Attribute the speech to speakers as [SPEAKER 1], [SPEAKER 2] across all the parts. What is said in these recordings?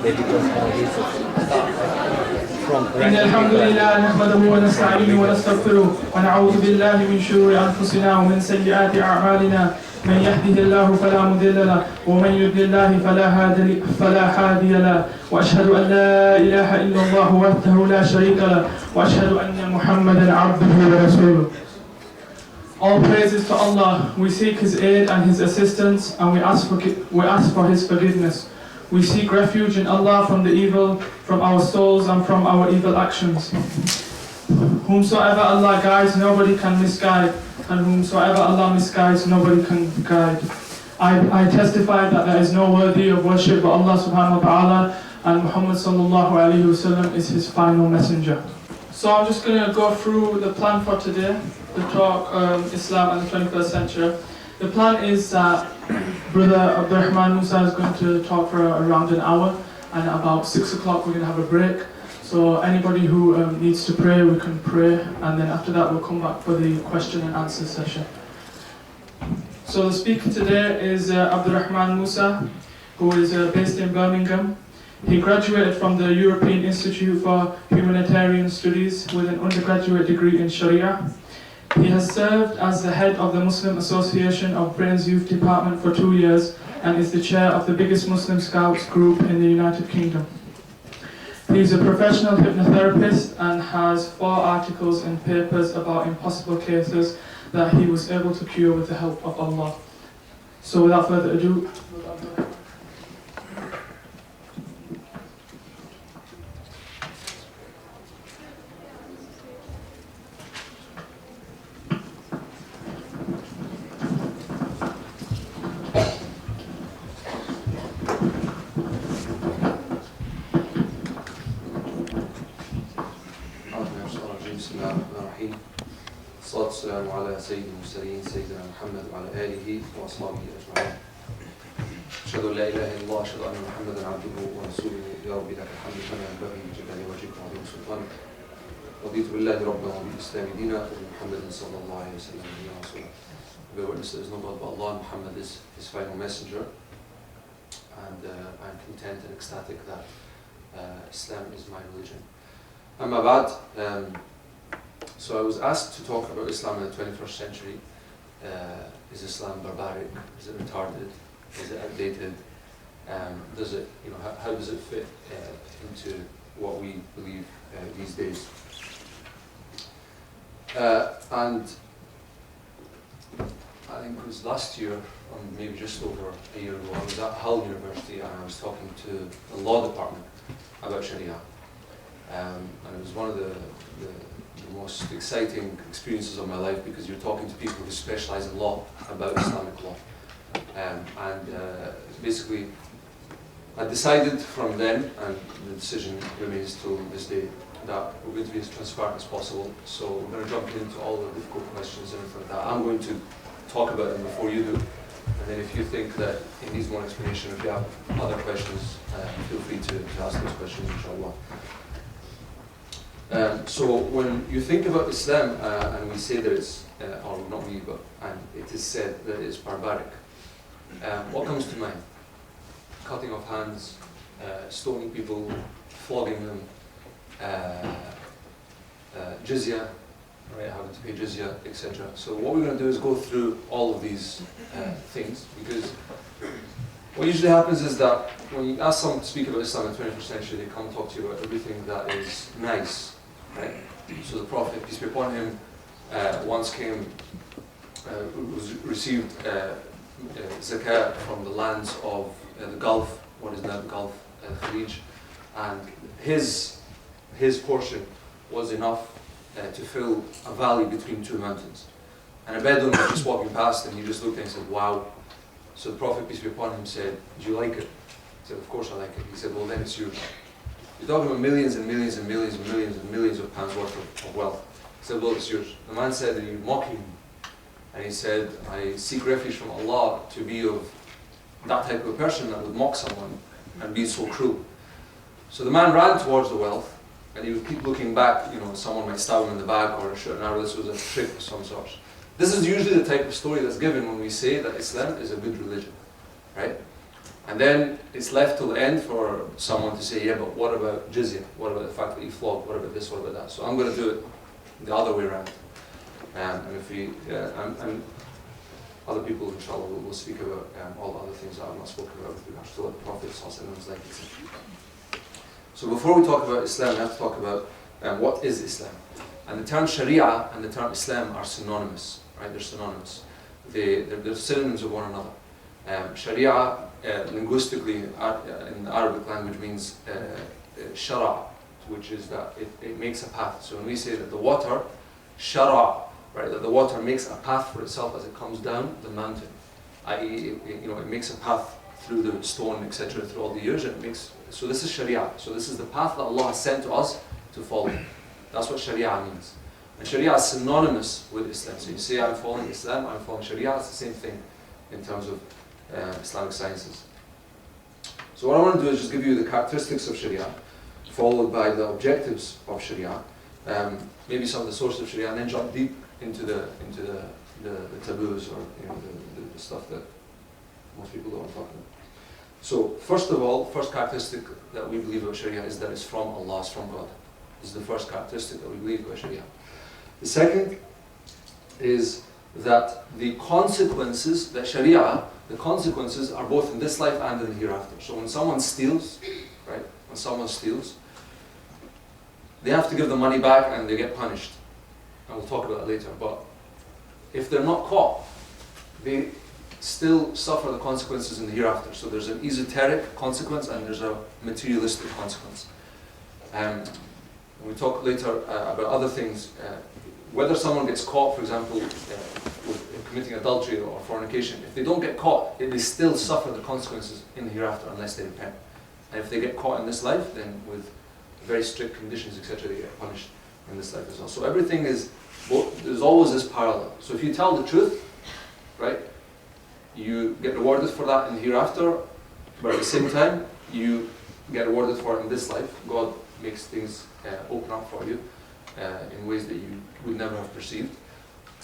[SPEAKER 1] إن الحمد لله نحمده ونستعينه ونستغفره ونعوذ بالله من شرور أنفسنا ومن سيئات أعمالنا من يهده الله فلا مضل له ومن يضلل الله فلا هادي له وأشهد أن لا إله إلا الله وحده لا شريك له وأشهد أن محمدا عبده ورسوله. All praises to Allah. We seek His aid and His assistance, and we ask for His forgiveness. We seek refuge in Allah from the evil, from our souls and from our evil actions. Whomsoever Allah guides, nobody can misguide, and whomsoever Allah misguides, nobody can guide. I testify that there is no worthy of worship but Allah subhanahu wa ta'ala, and Muhammad sallallahu alayhi wa sallam is His final messenger. So I'm just going to go through the plan for today, the talk Islam and the 21st century. The plan is that Brother Rahman Mussa is going to talk for around an hour, and about 6 o'clock we're going to have a break. So anybody who needs to pray, we can pray, and then after that we'll come back for the question and answer session. So the speaker today is Rahman Mussa, who is based in Birmingham. He graduated from the European Institute for Humanitarian Studies with an undergraduate degree in Sharia. He has served as the head of the Muslim Association of Britain's Youth Department for 2 years and is the chair of the biggest Muslim Scouts group in the United Kingdom. He is a professional hypnotherapist and has 4 articles and papers about impossible cases that he was able to cure with the help of Allah. So without further ado,
[SPEAKER 2] والسلام على سيد المرسلين سيدنا محمد وعلى آله وأصحابه أجمعين. أشهد أن لا إله إلا الله أشهد أن محمدا عبده ورسوله. يا رب لك الحمد كما ينبغي لجلال وجهك وعظيم سلطانك. رضيت بالله ربا وبالإسلام دينا وبمحمد صلى الله عليه وسلم نبيا ورسولا. I bear witness there is no God but Allah. Muhammad is His final messenger, and I am content and ecstatic that Islam is my religion. Amma ba'd. So I was asked to talk about Islam in the 21st century. Is Islam barbaric? Is it retarded? Is it outdated? Does it, how does it fit into what we believe these days? And I think it was last year, or maybe just over a year ago, I was at Hull University and I was talking to the law department about Sharia. And it was one of the most exciting experiences of my life, because you're talking to people who specialize in law about Islamic law. Basically, I decided from then, and the decision remains till this day, that we're going to be as transparent as possible. So we're going to jump into all the difficult questions and everything like that. I'm going to talk about them before you do. And then if you think that it needs more explanation, if you have other questions, feel free to ask those questions, inshallah. So when you think about Islam and we say that it's, or not we, but it is said that it's barbaric, what comes to mind? Cutting off hands, stoning people, flogging them, jizya, right, having to pay jizya, etc. So what we're going to do is go through all of these things, because what usually happens is that when you ask someone to speak about Islam in the 21st century, they come talk to you about everything that is nice. Right? So the Prophet, peace be upon him, once came, received zakat from the lands of the Gulf, what is now the Gulf, Khalij, and his portion was enough to fill a valley between 2 mountains. And a Bedouin was just walking past, and he just looked at it and said, "Wow." So the Prophet, peace be upon him, said, "Do you like it?" He said, "Of course I like it." He said, "Well, then it's yours." You're talking about millions and millions and millions and millions and millions of pounds worth of wealth. He said, "Well, it's yours." The man said, "Are you mocking me?" And he said, "I seek refuge from Allah to be of that type of a person that would mock someone and be so cruel." So the man ran towards the wealth, and he would keep looking back. Someone might stab him in the back or shoot an arrow. This was a trick of some sort. This is usually the type of story that's given when we say that Islam is a good religion, right? And then it's left till the end for someone to say, yeah, but what about jizya? What about the fact that you flog? What about this? What about that? So I'm going to do it the other way around. And if we, and other people, inshallah, will speak about all the other things that I've not spoken about with regards to what the Prophet was like. So before we talk about Islam, we have to talk about what is Islam. And the term Sharia and the term Islam are synonymous, right? They're synonymous. They're synonyms of one another. Sharia, linguistically, in the Arabic language, means shara, which is that it makes a path. So when we say that the water, shara, right, that the water makes a path for itself as it comes down the mountain, i.e., it makes a path through the stone, etc., through all the years. So this is Sharia. So this is the path that Allah has sent to us to follow. That's what Sharia means. And Sharia is synonymous with Islam. So you say, I'm following Islam, I'm following Sharia, it's the same thing in terms of Islamic sciences. So what I want to do is just give you the characteristics of Sharia, followed by the objectives of Sharia, maybe some of the sources of Sharia, and then jump deep into the taboos, or the stuff that most people don't want to talk about. So first of all, first characteristic that we believe about Sharia is that it's from Allah, it's from God. This is the first characteristic that we believe about Sharia. The second is that the consequences that Sharia, the consequences are both in this life and in the hereafter. So when someone steals, right? When someone steals, they have to give the money back and they get punished. And we'll talk about that later. But if they're not caught, they still suffer the consequences in the hereafter. So there's an esoteric consequence and there's a materialistic consequence. And we talk later about other things. Whether someone gets caught, for example, with committing adultery or fornication, if they don't get caught, they still suffer the consequences in the hereafter unless they repent. And if they get caught in this life, then with very strict conditions, etc., they get punished in this life as well. So everything is, there's always this parallel. So if you tell the truth, right, you get rewarded for that in the hereafter, but at the same time, you get rewarded for it in this life. God makes things open up for you in ways that you would never have perceived.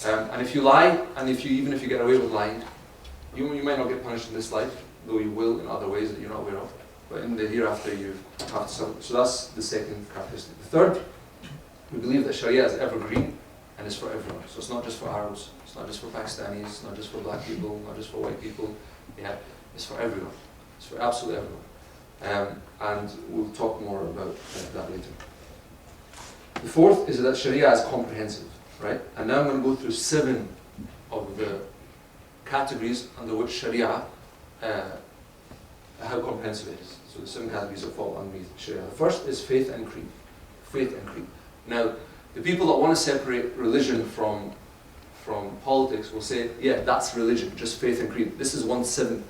[SPEAKER 2] And if you lie, and even if you get away with lying, you might not get punished in this life, though you will in other ways that you're not aware of. But in the hereafter, you have to suffer. So that's the second characteristic. The third, we believe that Sharia is evergreen and is for everyone. So it's not just for Arabs, it's not just for Pakistanis, it's not just for black people, not just for white people. Yeah, it's for everyone. It's for absolutely everyone. And we'll talk more about that later. The fourth is that Sharia is comprehensive, right? And now I'm going to go through 7 of the categories under which Sharia, how comprehensive it is. So the 7 categories that fall underneath Sharia. The first is faith and creed. Faith and creed. Now, the people that want to separate religion from politics will say, yeah, that's religion, just faith and creed. This is 1/7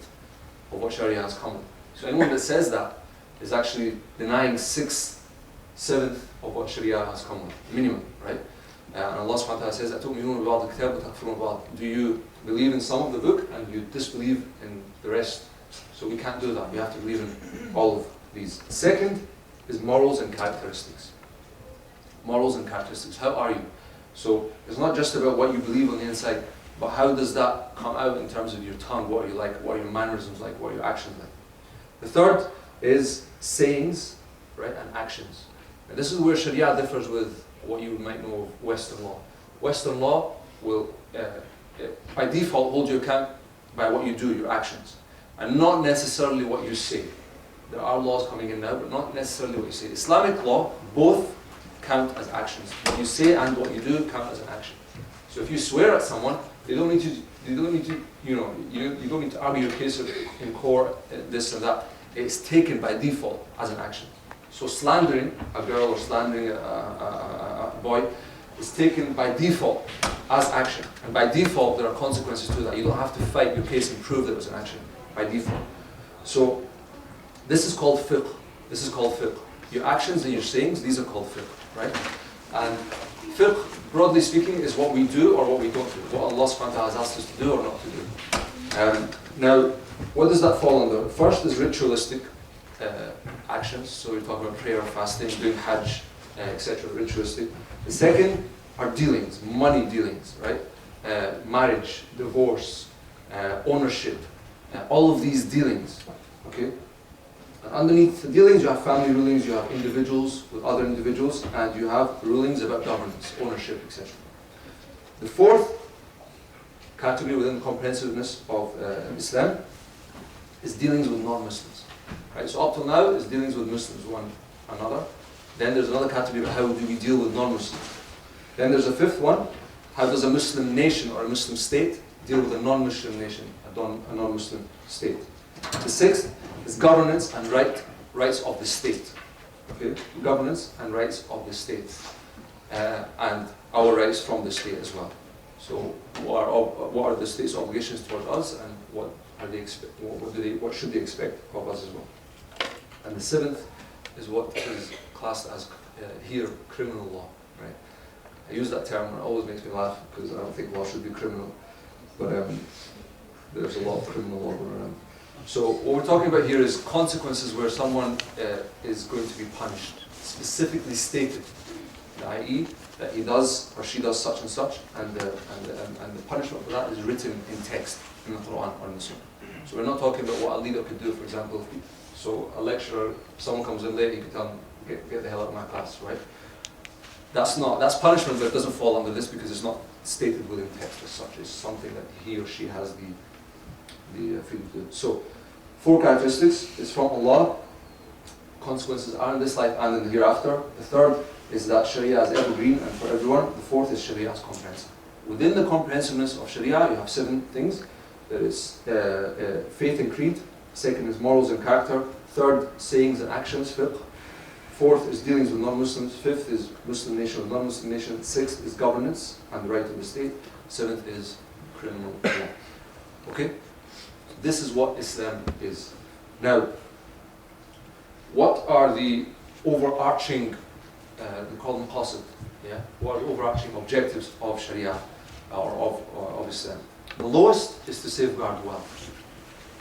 [SPEAKER 2] of what Sharia has common. So anyone that says that is actually denying 6/7 of what Sharia has common, minimum, right? And Allah subhanahu wa ta'ala says, do you believe in some of the book and you disbelieve in the rest? So we can't do that. We have to believe in all of these. Second is morals and characteristics. Morals and characteristics. How are you? So it's not just about what you believe on the inside, but how does that come out in terms of your tongue? What are you like? What are your mannerisms like? What are your actions like? The third is sayings, right, and actions. And this is where Sharia differs with what you might know of Western law. Western law will, by default, hold you account by what you do, your actions, and not necessarily what you say. There are laws coming in now, but not necessarily what you say. Islamic law, both count as actions. What you say and what you do count as an action. So if you swear at someone, you don't need to argue your case in court, this and that. It's taken by default as an action. So slandering a girl or slandering a boy is taken by default as action. And by default, there are consequences to that. You don't have to fight your case and prove that it was an action by default. So this is called fiqh. This is called fiqh. Your actions and your sayings, these are called fiqh, right? And fiqh, broadly speaking, is what we do or what we don't do. What Allah subhanahu wa ta'ala has asked us to do or not to do. Now, what does that fall under? First is ritualistic actions. So we're talking about prayer, fasting, doing hajj, etc. Ritualistic. The second are dealings, money dealings, right? Marriage, divorce, ownership. All of these dealings Okay? And underneath the dealings, you have family rulings, you have individuals with other individuals, and you have rulings about governance, ownership, etc. The fourth category within the comprehensiveness of Islam is dealings with non-Muslims. Right? So up till now is dealings with Muslims one another. Then there's another category of how do we deal with non-Muslims. Then there's a fifth one, how does a Muslim nation or a Muslim state deal with a non-Muslim nation, a non-Muslim state. The sixth is governance and rights of the state. Okay? Governance and rights of the state. And our rights from the state as well. So what are the state's obligations towards us, and what should they expect of us as well. And the seventh is what is classed as here criminal law. Right? I use that term and it always makes me laugh because I don't think law should be criminal, but there's a lot of criminal law going around. So what we're talking about here is consequences where someone is going to be punished, specifically stated, i.e. that he does or she does such and such, and the punishment for that is written in text in the Quran or in the Sunnah. So we're not talking about what a leader could do, for example. So a lecturer, if someone comes in late, he could tell them, get the hell out of my class, right? That's punishment, but it doesn't fall under this because it's not stated within text as such. It's something that he or she has the freedom to do. So, 4 characteristics is from Allah. Consequences are in this life and in the hereafter. The third is that Sharia is evergreen and for everyone. The fourth is Sharia is comprehensive. Within the comprehensiveness of Sharia, you have 7 things. There is faith and creed. Second is morals and character. Third, sayings and actions, fiqh. Fourth is dealings with non-Muslims. Fifth is Muslim nation with non-Muslim nation. Sixth is governance and the right of the state. Seventh is criminal law. Okay? This is what Islam is. Now, what are the overarching, we call them maqasid, yeah? What are the overarching objectives of Sharia or of Islam? The lowest is to safeguard wealth.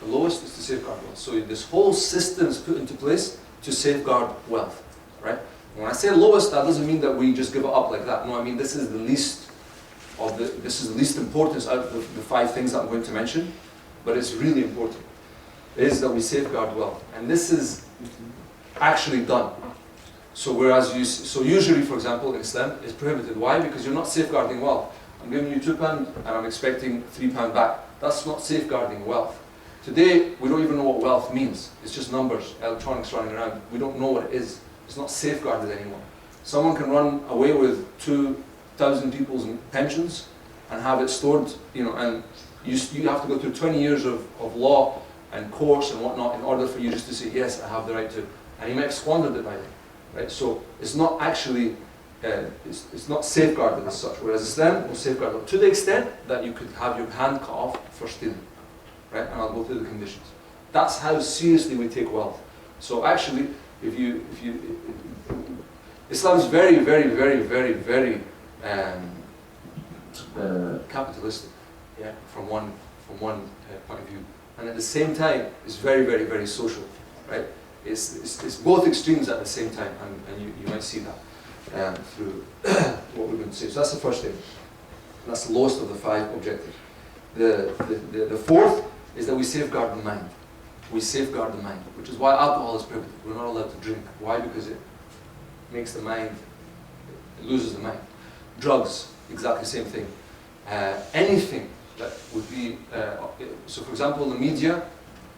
[SPEAKER 2] The lowest is to safeguard wealth. So this whole system is put into place to safeguard wealth, right? When I say lowest, that doesn't mean that we just give it up like that. No, I mean this is the least importance out of the 5 things that I'm going to mention, but it's really important. Is that we safeguard wealth, and this is actually done. So usually, for example, in Islam, it's prohibited. Why? Because you're not safeguarding wealth. I'm giving you £2 and I'm expecting £3 back. That's not safeguarding wealth. Today, we don't even know what wealth means. It's just numbers, electronics running around. We don't know what it is. It's not safeguarded anymore. Someone can run away with 2,000 people's pensions and have it stored, and you have to go through 20 years of law and courts and whatnot in order for you just to say, yes, I have the right to. And you might have squandered it by then. Right? So it's not actually, it's not safeguarded as such, whereas Islam will safeguard it to the extent that you could have your hand cut off for stealing. Right? And I'll go through the conditions. That's how seriously we take wealth. So actually, Islam is very, very, very, very, very capitalistic, yeah, from one point of view, and at the same time, it's very, very, very social, right? It's both extremes at the same time, and you might see that through what we're going to say. So that's the first thing. That's the lowest of the 5 objectives. The fourth is that we safeguard the mind. We safeguard the mind, which is why alcohol is prohibited. We're not allowed to drink. Why? Because it makes the mind, it loses the mind. Drugs, exactly the same thing. Anything that would be, so for example, the media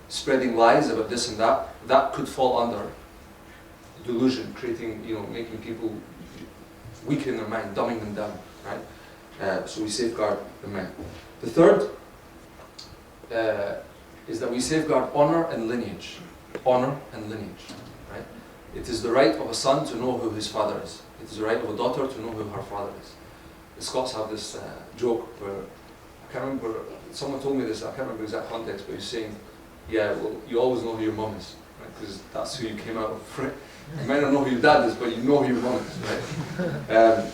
[SPEAKER 2] spreading lies about this and that could fall under delusion, creating, making people weak in their mind, dumbing them down, right? So we safeguard the mind. The third is that we safeguard honor and lineage. Honor and lineage, right? It is the right of a son to know who his father is. It is the right of a daughter to know who her father is. The Scots have this joke where, I can't remember, someone told me this, I can't remember the exact context, but he's saying, yeah, well, you always know who your mum is, right? Because that's who you came out of, right? You might not know who your dad is, but you know who your mum is, right?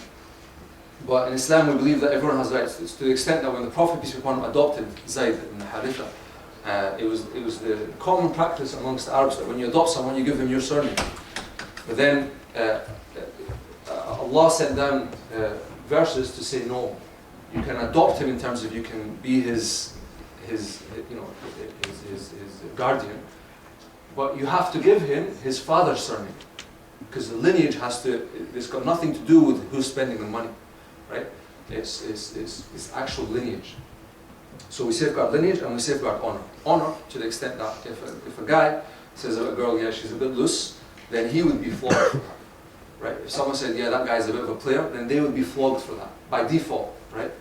[SPEAKER 2] But in Islam, we believe that everyone has rights. It's to the extent that when the Prophet, peace be upon him, adopted Zayd ibn Haritha, it was the common practice amongst the Arabs that when you adopt someone, you give them your surname. But then Allah sent down verses to say no. You can adopt him in terms of you can be his guardian, but you have to give him his father's surname, because the lineage has to, it's got nothing to do with who's spending the money, right? It's actual lineage. So we safeguard lineage and we safeguard honor. Honor to the extent that if a guy says about a girl, yeah, she's a bit loose, then he would be flogged for that, right? If someone said, yeah, that guy's a bit of a player, then they would be flogged for that, by default, right?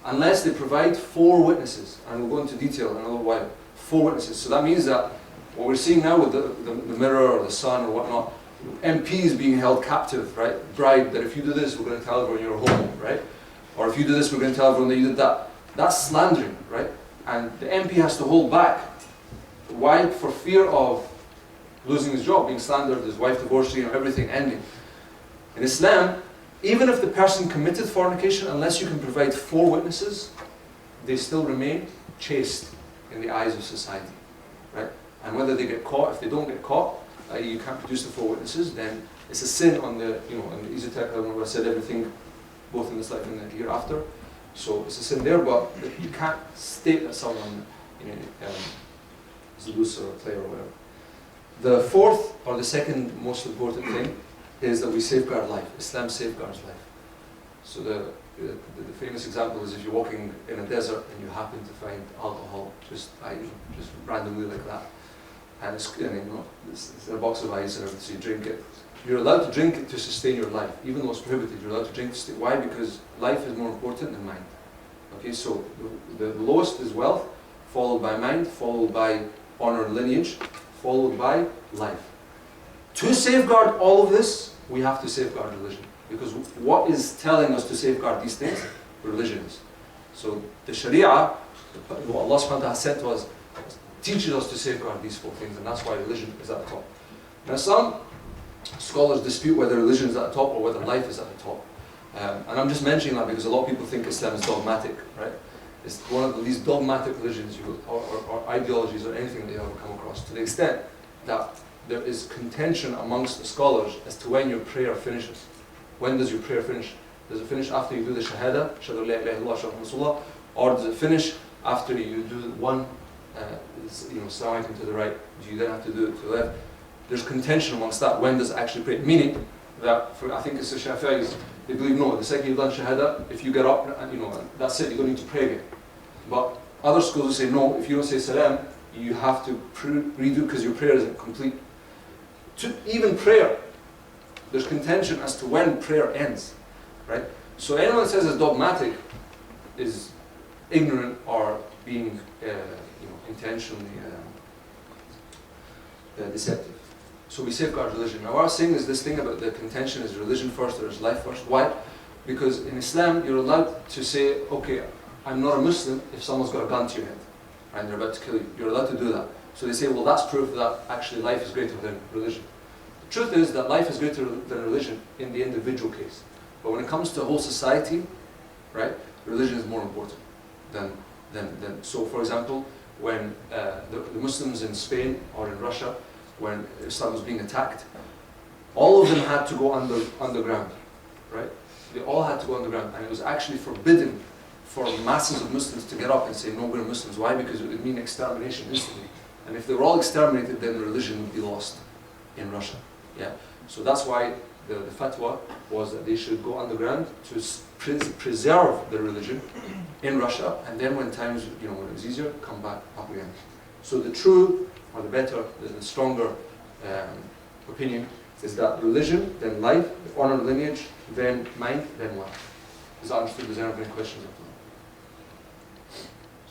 [SPEAKER 2] Unless they provide 4 witnesses, and we'll go into detail in a little while, 4 witnesses. So that means that what we're seeing now with the mirror or the sun or whatnot, MPs being held captive, right? Bribed that if you do this, we're going to tell everyone you're a homo, right? Or if you do this, we're going to tell everyone that you did that. That's slandering, right? And the MP has to hold back. Why? For fear of losing his job, being slandered, his wife divorcing, everything ending. In Islam, even if the person committed fornication, unless you can provide 4 witnesses, they still remain chaste in the eyes of society, right? And whether they get caught, if they don't get caught, you can't produce the 4 witnesses, then it's a sin on the, on the Esoteric, I remember I said everything, both in this life and the hereafter. So it's a sin there, but you can't state that someone is loose or a player or whatever. The 4th, or the second most important thing, is that we safeguard life. Islam safeguards life. So the famous example is if you're walking in a desert and you happen to find alcohol just randomly like that, and it's in a box of ice and everything, so you drink it. You're allowed to drink it to sustain your life, even though it's prohibited. You're allowed to drink to stay. Why? Because life is more important than mind. Okay, so the lowest is wealth, followed by mind, followed by honor and lineage, followed by life. To safeguard all of this, we have to safeguard religion. Because what is telling us to safeguard these things? Religion is. So the Sharia, what Allah subhanahu wa ta'ala said to us, teaches us to safeguard these 4 things, and that's why religion is at the top. Now some scholars dispute whether religion is at the top or whether life is at the top. And I'm just mentioning that because a lot of people think Islam is dogmatic, right? It's one of these dogmatic religions or ideologies or anything that you ever come across, to the extent that there is contention amongst the scholars as to when your prayer finishes. When does your prayer finish? Does it finish after you do the Shahada, Shahadu la ilaha illallah, Shahadu Rasulullah, or does it finish after you do one, Assalamu alaikum to the right? Do you then have to do it to the left? There's contention amongst that. When does it actually pray? Meaning that, I think it's the Shafi'is, they believe no, the second you've done Shahada, if you get up, that's it, you don't need to pray again. But other schools will say no, if you don't say Salam, you have to redo because your prayer isn't complete. Even prayer, there's contention as to when prayer ends, right? So anyone that says it's dogmatic is ignorant or being, intentionally deceptive. So we safeguard religion. Now what I was saying is this thing about the contention, is religion first or is life first? Why? Because in Islam you're allowed to say, okay, I'm not a Muslim if someone's got a gun to your head and they're about to kill you. You're allowed to do that. So they say, well, that's proof that actually life is greater than religion. The truth is that life is greater than religion in the individual case. But when it comes to a whole society, right, religion is more important than so for example, when the Muslims in Spain or in Russia, when Islam was being attacked, all of them had to go underground, right? They all had to go underground, and it was actually forbidden for masses of Muslims to get up and say, no, we're Muslims. Why? Because it would mean extermination instantly. And if they were all exterminated, then the religion would be lost in Russia. Yeah. So that's why the fatwa was that they should go underground to preserve the religion in Russia, and then when times, when it was easier, come back up again. So the true, or the better, the stronger opinion is that religion, then life, honor, lineage, then mind, then life. Is that understood? Does anyone have any questions after that?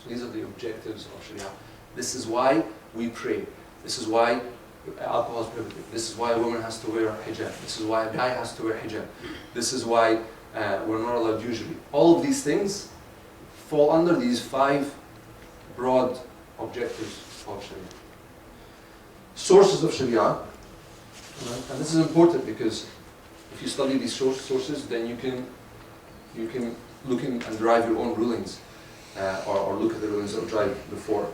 [SPEAKER 2] So these are the objectives of Sharia. This is why we pray. This is why alcohol is prohibited. This is why a woman has to wear hijab. This is why a guy has to wear hijab. This is why we're not allowed usually. All of these things fall under these 5 broad objectives of Sharia. Sources of Sharia, and this is important because if you study these sources, then you can look in and derive your own rulings, or look at the rulings that were derived before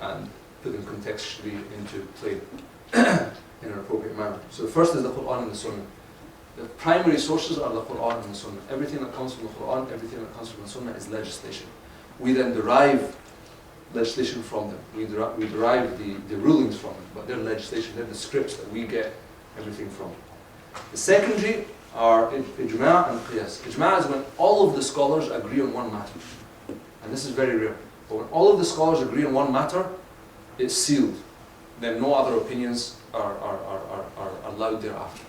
[SPEAKER 2] and put them contextually into play in an appropriate manner. So the first is the Quran and the Sunnah. The primary sources are the Quran and the Sunnah. Everything that comes from the Quran, everything that comes from the Sunnah is legislation. We then derive legislation from them. We derive the rulings from them, but they're legislation, they're the scripts that we get everything from. The secondary are ijma' and qiyas. Ijma' is when all of the scholars agree on one matter. And this is very rare. But when all of the scholars agree on one matter, it's sealed. Then no other opinions are allowed thereafter.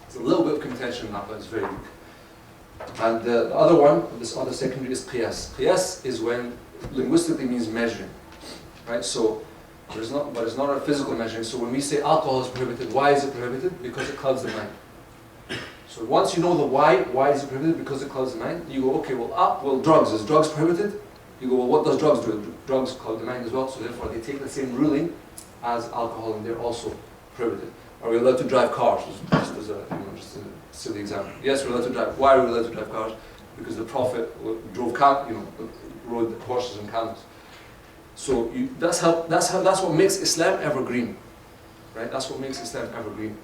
[SPEAKER 2] There's a little bit of contention in that, but it's very weak. And the other one, this other secondary, is qiyas. Qiyas is when linguistically means measuring. Right? So, but it's not a physical measuring. So when we say alcohol is prohibited, why is it prohibited? Because it clouds the mind. So once you know the why is it prohibited? Because it clouds the mind, you go, okay, well drugs, is drugs prohibited? You go, well, what does drugs do? Drugs cloud the mind as well, so therefore they take the same ruling as alcohol and they're also prohibited. Are we allowed to drive cars? Just as a silly example. Yes, we're allowed to drive. Why are we allowed to drive cars? Because the Prophet rode horses and camels. So that's what makes Islam evergreen, right? That's what makes Islam evergreen.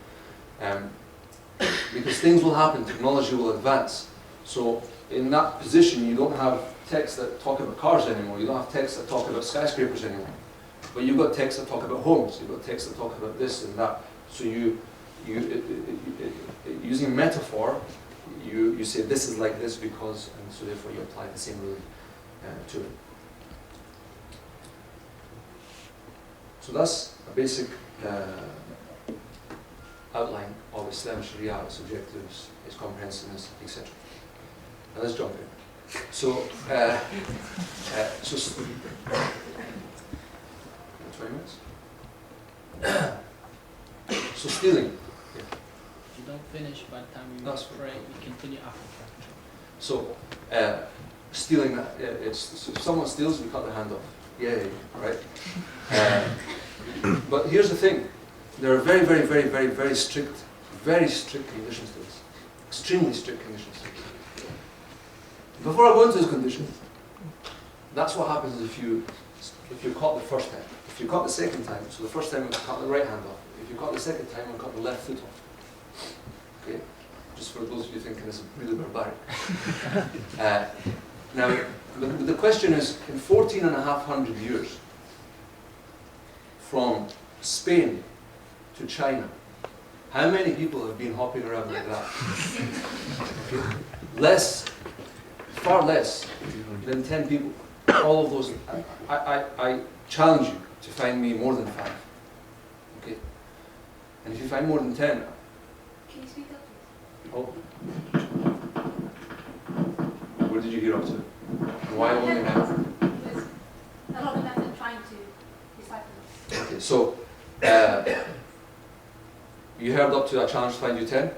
[SPEAKER 2] Because things will happen, technology will advance. So in that position, you don't have texts that talk about cars anymore. You don't have texts that talk about skyscrapers anymore. But you've got texts that talk about homes. You've got texts that talk about this and that. So using metaphor, you say this is like this because, and so therefore you apply the same ruling to it. So that's a basic outline of Islam, Sharia, its objectives, its comprehensiveness, etc. Now let's jump in. So, 20 minutes? So stealing. Yeah.
[SPEAKER 3] If you don't finish by the time we pray, we continue after.
[SPEAKER 2] So, stealing, so if someone steals, we cut their hand off. Yay, right? But here's the thing. There are very, very, very, very, very strict conditions to this. Extremely strict conditions. Before I go into those conditions, that's what happens if you're caught the first time. If you're caught the second time, so the first time we cut the right hand off. If you're caught the second time, we cut the left foot off. Okay? Just for those of you thinking this is really barbaric. Now, the question is, in 14,500 years, from Spain to China, how many people have been hopping around like that? Far less than 10 people. All of those, I challenge you to find me more than 5. Okay? And if you find more than 10,
[SPEAKER 4] can you speak up, please?
[SPEAKER 2] oh, where did you get up to? And why only 9?
[SPEAKER 4] There's a lot of them trying to decipher this.
[SPEAKER 2] Okay, so you heard up to I challenge to find you 10?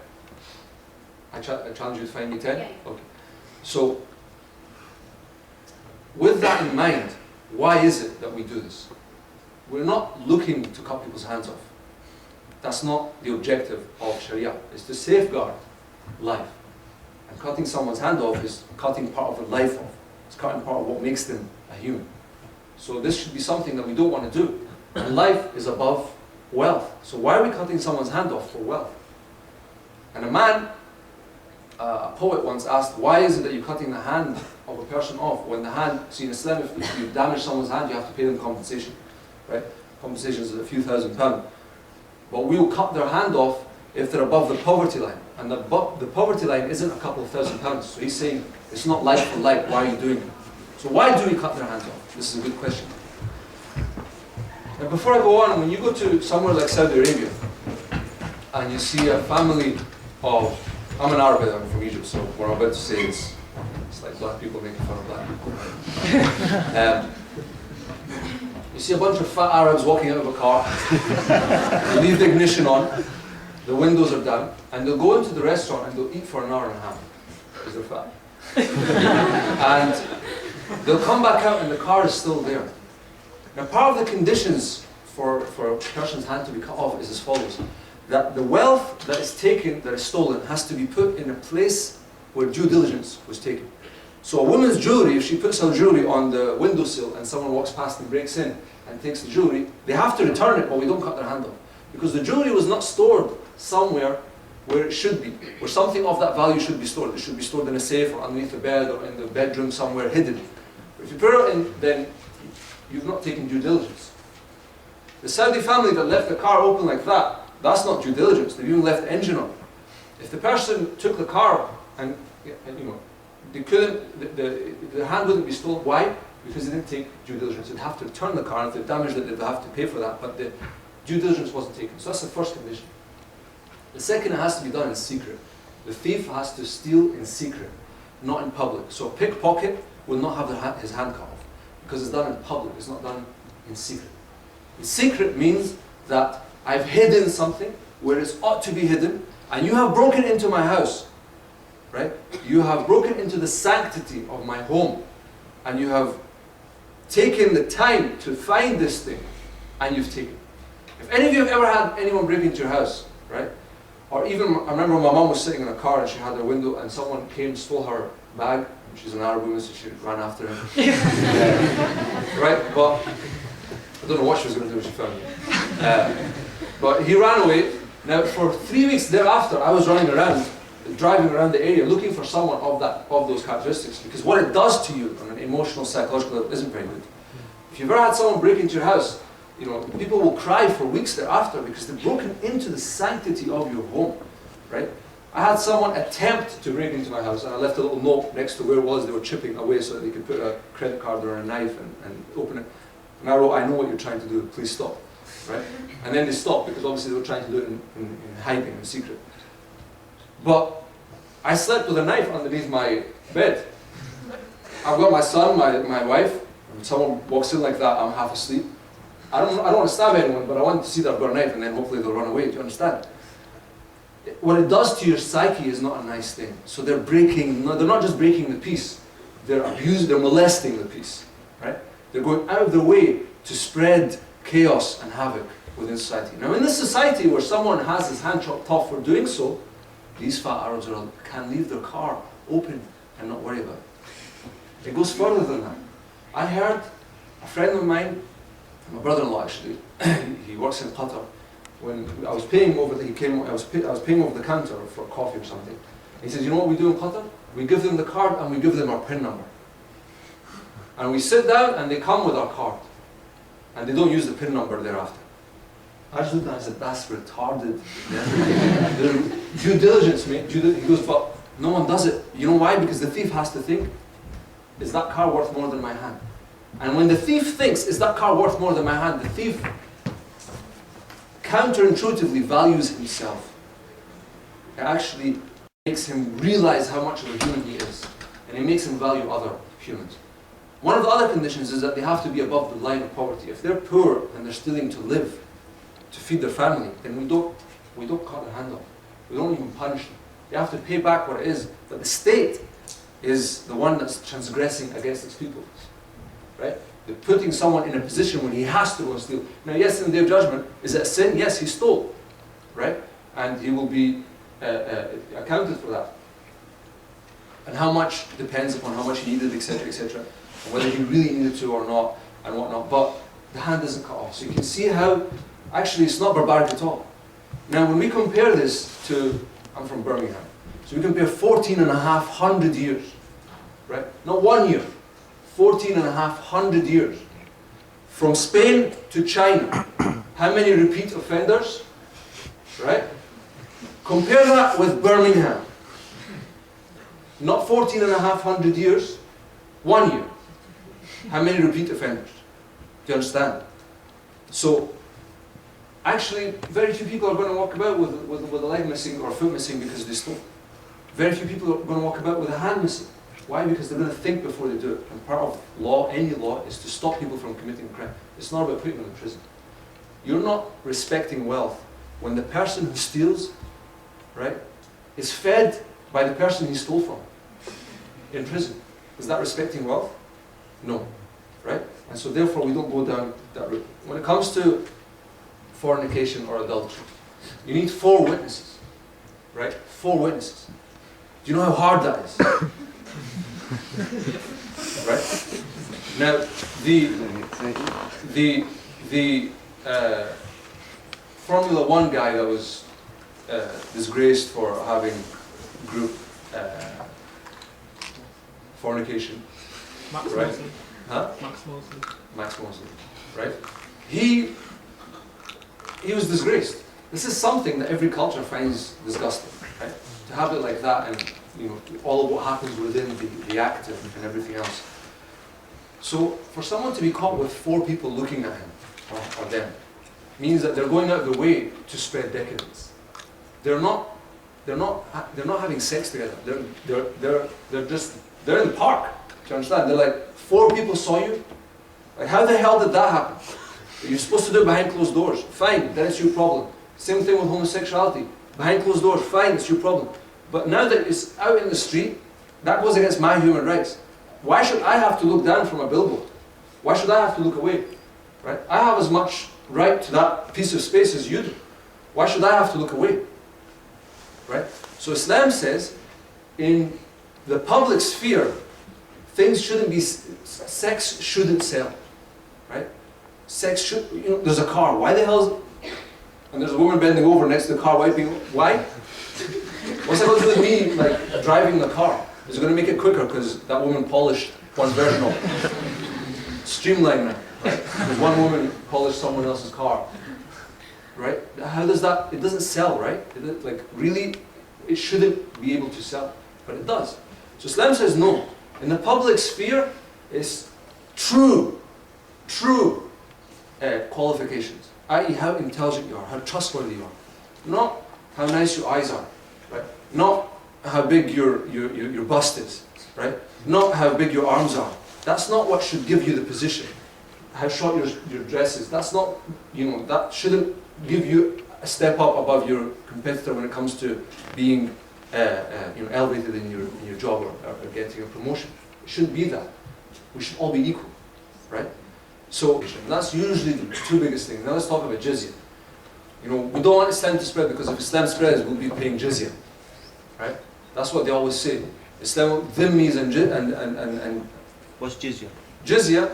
[SPEAKER 2] I challenge you to find me 10?
[SPEAKER 4] Yeah.
[SPEAKER 2] Okay. So, with that in mind, why is it that we do this? We're not looking to cut people's hands off. That's not the objective of Sharia. It's to safeguard life. And cutting someone's hand off is cutting part of their life off. It's cutting part of what makes them a human. So this should be something that we don't want to do. And life is above wealth. So why are we cutting someone's hand off for wealth? And a poet once asked, why is it that you're cutting the hand of a person off when the hand, see in Islam, if you damage someone's hand, you have to pay them compensation, right? Compensation is a few £1,000s. But we'll cut their hand off if they're above the poverty line. And the poverty line isn't a couple of £1,000s. So he's saying, it's not like for like, why are you doing it? So why do we cut their hands off? This is a good question. Now before I go on, when you go to somewhere like Saudi Arabia, and you see a family of, I'm an Arab, I'm from Egypt, so what I'm about to say is, it's like black people making fun of black people. You see a bunch of fat Arabs walking out of a car, they leave the ignition on, the windows are down, and they'll go into the restaurant and they'll eat for an hour and a half, because they're fat. And they'll come back out and the car is still there. Now part of the conditions for a person's hand to be cut off is as follows. That the wealth that is taken, that is stolen, has to be put in a place where due diligence was taken. So a woman's jewelry, if she puts her jewelry on the windowsill and someone walks past and breaks in and takes the jewelry, they have to return it, but we don't cut their hand off. Because the jewelry was not stored somewhere where it should be, where something of that value should be stored. It should be stored in a safe or underneath the bed or in the bedroom somewhere hidden. If you put it in, then you've not taken due diligence. The Saudi family that left the car open like that, that's not due diligence. They've even left the engine on. If the person took the car and you know, they couldn't, the hand wouldn't be stolen. Why? Because they didn't take due diligence. They'd have to return the car, and if they damaged it, they'd have to pay for that. But the due diligence wasn't taken. So that's the first condition. The second, it has to be done in secret. The thief has to steal in secret, not in public. So a pickpocket will not have his hand cut off, because it's done in public. It's not done in secret. In secret means that I've hidden something where it ought to be hidden, and you have broken into my house, right? You have broken into the sanctity of my home, and you have taken the time to find this thing, and you've taken it. If any of you have ever had anyone break into your house, right? Or even, I remember my mom was sitting in a car and she had her window and someone came, stole her bag. She's an Arab woman, so she ran after him. Right? But I don't know what she was going to do when she found me. But he ran away. Now, for 3 weeks thereafter, I was running around, driving around the area, looking for someone of those characteristics. Because what it does to you on an emotional, psychological level isn't very good. If you've ever had someone break into your house, you know, people will cry for weeks thereafter because they've broken into the sanctity of your home, right? I had someone attempt to break into my house, and I left a little note next to where it was they were chipping away so that they could put a credit card or a knife and open it. And I wrote, "I know what you're trying to do, please stop," right? And then they stopped because obviously they were trying to do it in hiding, in secret. But I slept with a knife underneath my bed. I've got my son, my wife, and someone walks in like that, I'm half asleep. I don't want to stab anyone, but I want to see that I've got a knife and then hopefully they'll run away. Do you understand? What it does to your psyche is not a nice thing. So they're not just breaking the peace, they're molesting the peace, right? They're going out of their way to spread chaos and havoc within society. Now in this society where someone has his hand chopped off for doing so, these fat Arabs can leave their car open and not worry about it. It goes further than that. I heard a friend of mine, my brother-in-law actually, he works in Qatar. When I was paying over I was paying over the counter for coffee or something. He says, "You know what we do in Qatar? We give them the card and we give them our PIN number. And we sit down and they come with our card. And they don't use the PIN number thereafter." I just looked at him and I said, "That's retarded." Due diligence, mate. He goes, "But no one does it." You know why? Because the thief has to think, is that car worth more than my hand? And when the thief thinks, is that car worth more than my hand, the thief counterintuitively values himself. It actually makes him realize how much of a human he is. And it makes him value other humans. One of the other conditions is that they have to be above the line of poverty. If they're poor and they're stealing to live, to feed their family, then we don't cut their hand off. We don't even punish them. They have to pay back what it is. But the state is the one that's transgressing against its people. Right? They're putting someone in a position when he has to go and steal. Now, yes, in the Day of Judgment, is it a sin? Yes, he stole, right? And he will be accounted for that. And how much depends upon how much he needed, etc., etc., and whether he really needed to or not, and whatnot. But the hand isn't cut off. So you can see how, actually, it's not barbaric at all. Now, when we compare this to, I'm from Birmingham, so we compare 14,500 years, right? Not 1 year. 14,500 years. From Spain to China. How many repeat offenders? Right? Compare that with Birmingham. Not 14,500 years, 1 year. How many repeat offenders? Do you understand? So, actually, very few people are going to walk about with a leg missing or a foot missing because they stole. Very few people are going to walk about with a hand missing. Why? Because they're going to think before they do it. And part of law, any law, is to stop people from committing a crime. It's not about putting them in prison. You're not respecting wealth when the person who steals, right, is fed by the person he stole from in prison. Is that respecting wealth? No. Right? And so therefore we don't go down that route. When it comes to fornication or adultery, you need 4 witnesses. Right? 4 witnesses. Do you know how hard that is? Right? Now, the Formula 1 guy that was disgraced for having group fornication, right? Max Mosley, right? He was disgraced. This is something that every culture finds disgusting, right? To have it like that, and all of what happens within the act and everything else. So for someone to be caught with 4 people looking at him or them means that they're going out of their way to spread decadence. They're not having sex together. They're in the park. Do you understand? They're like, 4 people saw you. Like, how the hell did that happen? You're supposed to do it behind closed doors. Fine, then it's your problem. Same thing with homosexuality. Behind closed doors, fine, it's your problem. But now that it's out in the street, that goes against my human rights. Why should I have to look down from a billboard? Why should I have to look away? Right? I have as much right to that piece of space as you do. Why should I have to look away? Right? So Islam says, in the public sphere, things shouldn't be, sex shouldn't sell. Right? Sex should, there's a car, why the hell is, and there's a woman bending over next to the car wiping, why? What's that going to do with me, like, driving the car? Is it going to make it quicker because that woman polished one version of it? Streamline that, right? Because one woman polished someone else's car. Right? How does that, it doesn't sell, right? Like, really, it shouldn't be able to sell. But it does. So Islam says no. In the public sphere, it's true qualifications. I.e. how intelligent you are, how trustworthy you are. Not how nice your eyes are, right? Not how big your bust is, right? Not how big your arms are. That's not what should give you the position. How short your dress is. That's not, that shouldn't give you a step up above your competitor when it comes to being elevated in your job or getting a promotion. It shouldn't be that. We should all be equal, right? So that's usually the 2 biggest things. Now let's talk about jizya. We don't want Islam to spread, because if Islam spreads, we'll be paying jizya, right? That's what they always say. Islam, dhimmis and
[SPEAKER 5] what's jizya?
[SPEAKER 2] Jizya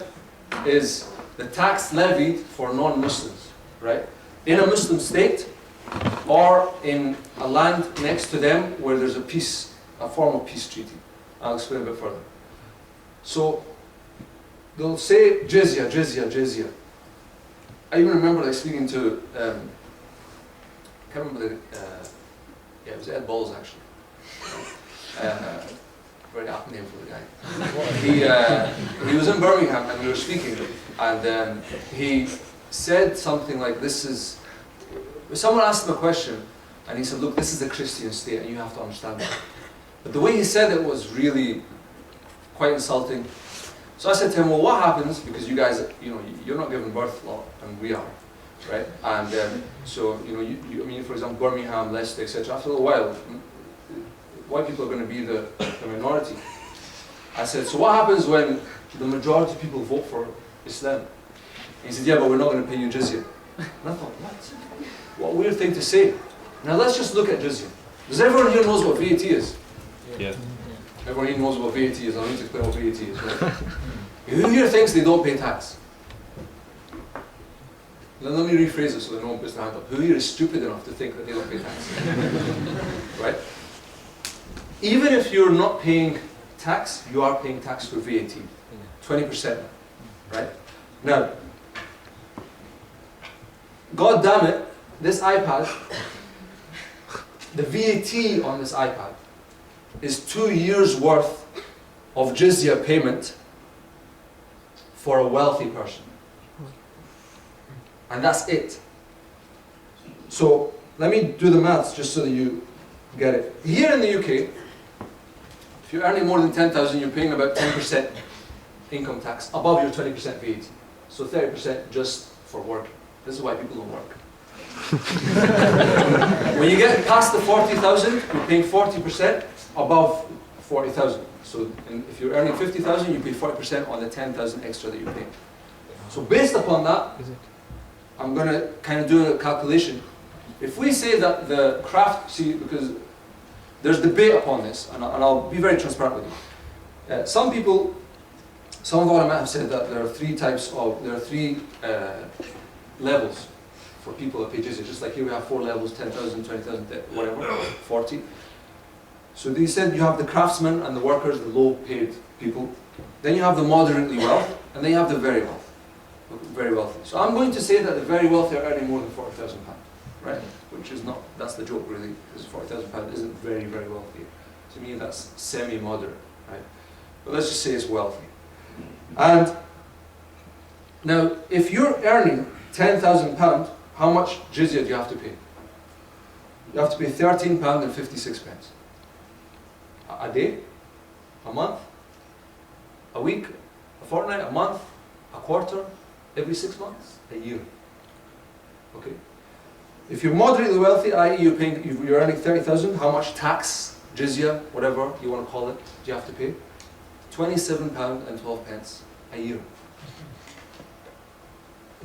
[SPEAKER 2] is the tax levied for non-Muslims, right? In a Muslim state, or in a land next to them where there's a formal peace treaty. I'll explain a bit further. So they'll say jizya, jizya, jizya. I even remember speaking to, I can't remember it was Ed Balls actually. Very apt name for the guy. He was in Birmingham and we were speaking, and he said something like, someone asked him a question, and he said, look, this is a Christian state and you have to understand that. But the way he said it was really quite insulting. So I said to him, well, what happens, because you guys, you're not given birth law, and we are, right? And so, for example, Birmingham, Leicester, etc. After a little while, white people are going to be the minority. I said, so what happens when the majority of people vote for Islam? He said, yeah, but we're not going to pay you jizya. And I thought, what a weird thing to say. Now let's just look at jizya. Does everyone here knows what VAT is?
[SPEAKER 5] Yeah.
[SPEAKER 2] Everyone here knows what VAT is. I need to explain what VAT is. Right? Who here thinks they don't pay tax? Let me rephrase it so that no one puts their hand up. Who here is stupid enough to think that they don't pay tax? Right? Even if you're not paying tax, you are paying tax for VAT. 20%. Right? Now, God damn it, this iPad, the VAT on this iPad is 2 years worth of jizya payment for a wealthy person. And that's it. So let me do the maths just so that you get it. Here in the UK, if you're earning more than 10,000, you're paying about 10% income tax above your 20% VAT. So 30% just for working. This is why people don't work. When you get past the 40,000, you're paying 40% above 40,000. So if you're earning 50,000, you pay 40% on the 10,000 extra that you're paying. So based upon that, I'm going to kind of do a calculation. If we say that the craft, because there's debate upon this, and I'll be very transparent with you. Some people, some of the ulama have said that there are three levels for people that pay jizya. Just like here we have 4 levels, 10,000, 20,000, whatever, 40. So they said you have the craftsmen and the workers, the low-paid people. Then you have the moderately And then you have the very wealthy. Very wealthy. So I'm going to say that the very wealthy are earning more than £40,000, right? Which is not, that's the joke really, because £40,000 isn't very, very wealthy. To me that's semi-moderate, right? But let's just say it's wealthy. And now, if you're earning £10,000, how much jizya do you have to pay? You have to pay £13.56. A day? A month? A week? A fortnight? A month? A quarter? Every 6 months? A year? Okay? If you're moderately wealthy, i.e. you're earning 30,000, how much tax, jizya, whatever you want to call it, do you have to pay? £27.12 a year.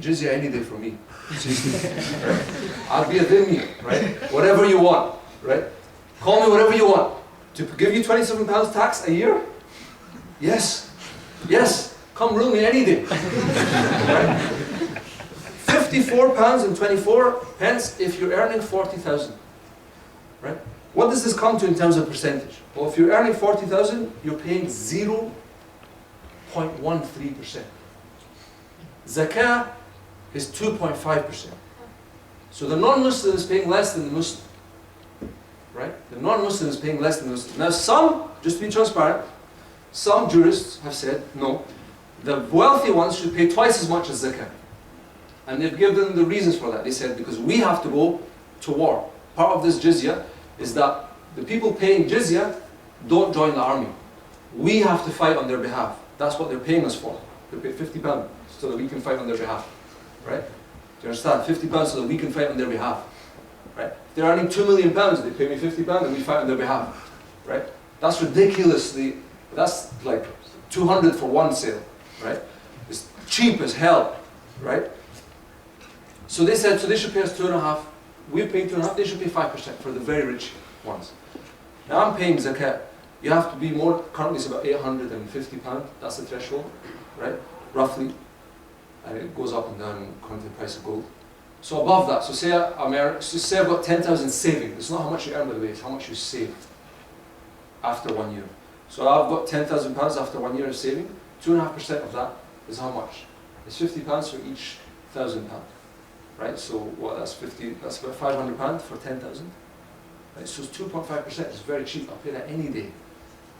[SPEAKER 2] Jizya any day for me. Right? I'll be a dhimmi, right? Whatever you want, right? Call me whatever you want. To give you £27 tax a year? Yes. Yes. Come rule me any day. Right? £54.24 if you're earning 40,000. Right? What does this come to in terms of percentage? Well, if you're earning 40,000, you're paying 0.13%. Zakah is 2.5%. So the non-Muslim is paying less than the Muslim. Right? The non-Muslim is paying less than the Muslim. Now some, just to be transparent, some jurists have said, no, the wealthy ones should pay twice as much as zakah. And they've given the reasons for that. They said, because we have to go to war. Part of this jizya is that the people paying jizya don't join the army. We have to fight on their behalf. That's what they're paying us for. They pay £50 so that we can fight on their behalf. Right? Do you understand? £50 so that we can fight on their behalf. Right? If they're earning £2 million, they pay me £50 and we fight on their behalf. Right? That's ridiculously, that's like 200 for one sale. Right? It's cheap as hell. Right? So they said, so they should pay us 2.5. We're paying 2.5, they should pay 5% for the very rich ones. Now I'm paying zakat. You have to be more, currently it's about £850, that's the threshold, right? Roughly. And it goes up and down according to the price of gold. So above that, so say I've got 10,000 saving. It's not how much you earn by the way, it's how much you save after 1 year. So I've got £10,000 after 1 year of saving. 2.5% of that is how much? It's £50 for each £1,000. Right, so what? That's 50. That's about £500 for 10,000. Right, so it's 2.5%. It's very cheap. I'll pay that any day,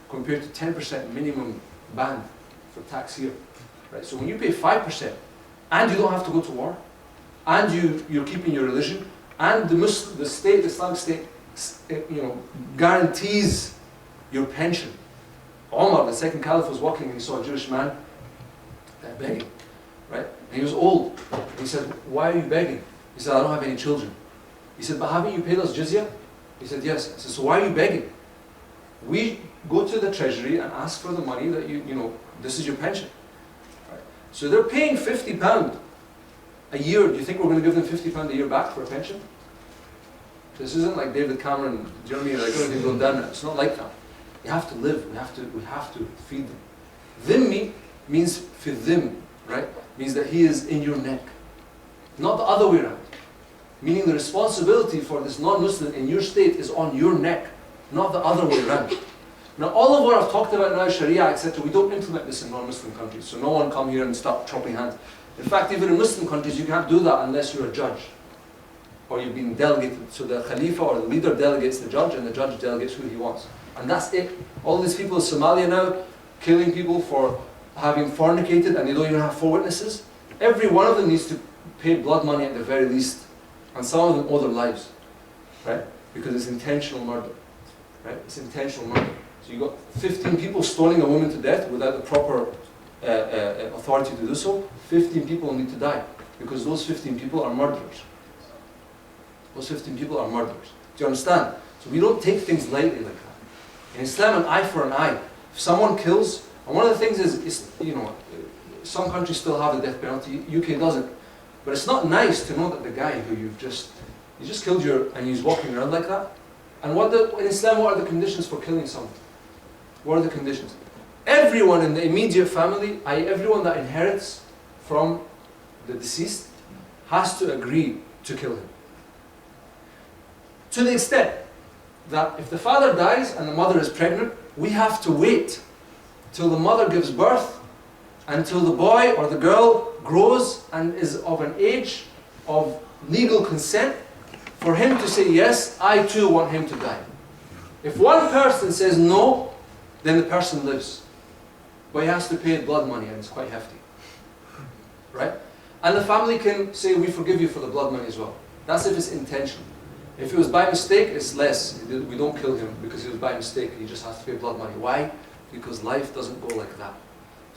[SPEAKER 2] compared to 10% minimum ban for tax here. Right, so when you pay 5%, and you don't have to go to war, and you're keeping your religion, and the Islamic State, guarantees your pension. Omar, the second caliph, was walking and he saw a Jewish man begging. Right? And he was old. And he said, why are you begging? He said, I don't have any children. He said, but haven't you paid us jizya? He said, yes. He said, so why are you begging? We go to the treasury and ask for the money that this is your pension. Right? So they're paying £50 a year. Do you think we're going to give them £50 a year back for a pension? This isn't like David Cameron, do you know what I mean? Like, everything's going down. It's not like that. You have to live. We have to feed them. Dhimmi means fidhim, right? Means that he is in your neck. Not the other way around. Meaning the responsibility for this non-Muslim in your state is on your neck, not the other way around. Now all of what I've talked about now, Sharia, etc., we don't implement this in non-Muslim countries. So no one come here and start chopping hands. In fact, even in Muslim countries, you can't do that unless you're a judge. Or you've been delegated. So the Khalifa or the leader delegates the judge, and the judge delegates who he wants. And that's it. All these people in Somalia now, killing people for having fornicated, and they don't even have 4 witnesses. Every one of them needs to pay blood money at the very least. And some of them owe their lives. Right? Because it's intentional murder. Right? It's intentional murder. So you've got 15 people stoning a woman to death without the proper authority to do so. 15 people need to die. Because those 15 people are murderers. Those 15 people are murderers. Do you understand? So we don't take things lightly like that. In Islam, an eye for an eye. If someone kills, and one of the things is some countries still have the death penalty, UK doesn't. But it's not nice to know that the guy who you just killed and he's walking around like that. And in Islam, what are the conditions for killing someone? What are the conditions? Everyone in the immediate family, i.e. everyone that inherits from the deceased, has to agree to kill him. To the extent that if the father dies and the mother is pregnant, we have to wait till the mother gives birth until the boy or the girl grows and is of an age of legal consent for him to say, yes, I too want him to die. If one person says no, then the person lives. But he has to pay blood money, and it's quite hefty. Right? And the family can say, we forgive you for the blood money as well. That's if it's intentional. If it was by mistake, it's less. We don't kill him because it was by mistake. He just has to pay blood money. Why? Because life doesn't go like that.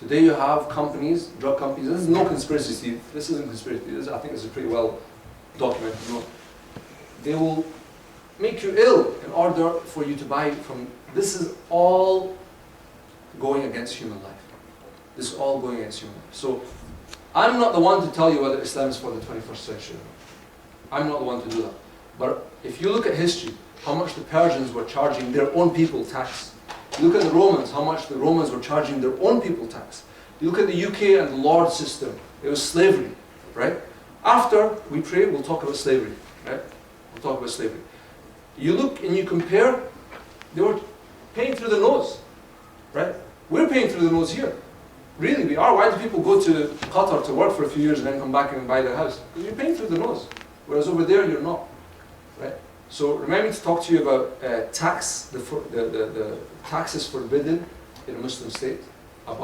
[SPEAKER 2] Today you have companies, drug companies. This is no conspiracy, Steve. This isn't conspiracy. I think this is pretty well documented. You know, they will make you ill in order for you to buy from. This is all going against human life. This is all going against human life. So I'm not the one to tell you whether Islam is for the 21st century. I'm not the one to do that. But if you look at history, how much the Persians were charging their own people tax. You look at the Romans, how much the Romans were charging their own people tax. You look at the UK and the Lord system. It was slavery, right? After we pray, we'll talk about slavery, right? We'll talk about slavery. You look and you compare, they were paying through the nose, right? We're paying through the nose here. Really, we are. Why do people go to Qatar to work for a few years and then come back and buy their house? Because you're paying through the nose. Whereas over there, you're not, right? So remember to talk to you about tax. The tax is forbidden in a Muslim state above